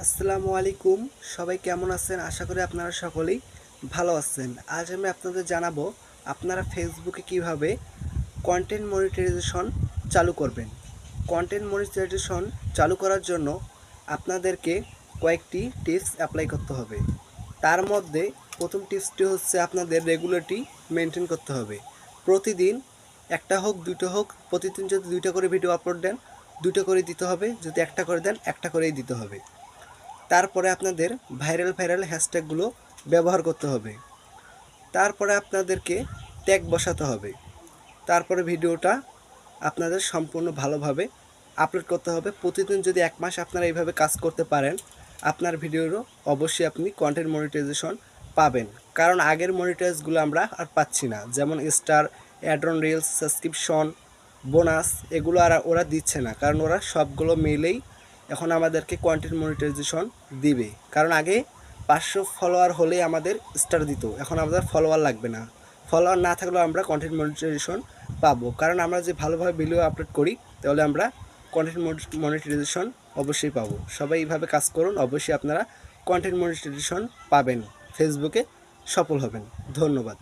আসসালামু আলাইকুম। সবাই কেমন আছেন? আশা করি আপনারা সকলেই ভালো আছেন। আজ আমি আপনাদের জানাবো আপনারা ফেসবুকে কিভাবে কন্টেন্ট মনিটাইজেশন চালু করবেন। কন্টেন্ট মনিটাইজেশন চালু করার জন্য আপনাদেরকে কয়েকটি টিপস অ্যাপ্লাই করতে হবে। তার মধ্যে প্রথম টিপসটি হচ্ছে আপনাদের রেগুলারিটি মেনটেন করতে হবে। প্রতিদিন একটা হোক দুটো হোক, প্রতিদিন যদি 2টা করে ভিডিও আপলোড দেন 2টা করে দিতে হবে, যদি একটা করে দেন একটা করেই দিতে হবে। তারপরে আপনাদের ভাইরাল হ্যাশট্যাগুলো ব্যবহার করতে হবে। তারপরে আপনাদেরকে ট্যাগ বসাতে হবে। তারপরে ভিডিওটা আপনাদের সম্পূর্ণ ভালোভাবে আপলোড করতে হবে। প্রতিদিন যদি 1 মাস আপনারা এইভাবে কাজ করতে পারেন, আপনার ভিডিওরও অবশ্যই আপনি কন্টেন্ট মনিটাইজেশন পাবেন। কারণ আগের মনিটাইজগুলো আমরা আর পাচ্ছি না, যেমন star, add on reels, subscription, bonus, এগুলো আর ওরা দিচ্ছে না। কারণ ওরা সবগুলো মিলেই এখন আমাদেরকে কন্টেন্ট মনিটাইজেশন দিবে। কারণ আগে 500 ফলোয়ার হলেই আমাদের স্টার দিত, এখন আমাদের ফলোয়ার লাগবে না। ফলোয়ার না থাকলেও আমরা কন্টেন্ট মনিটাইজেশন পাবো, কারণ আমরা যে ভালোভাবে ভিডিও আপলোড করি, তাহলে আমরা কন্টেন্ট মনিটাইজেশন অবশ্যই পাবো। সবাই এইভাবে কাজ করুন, অবশ্যই আপনারা কন্টেন্ট মনিটাইজেশন পাবেন, ফেসবুকে সফল হবেন। ধন্যবাদ।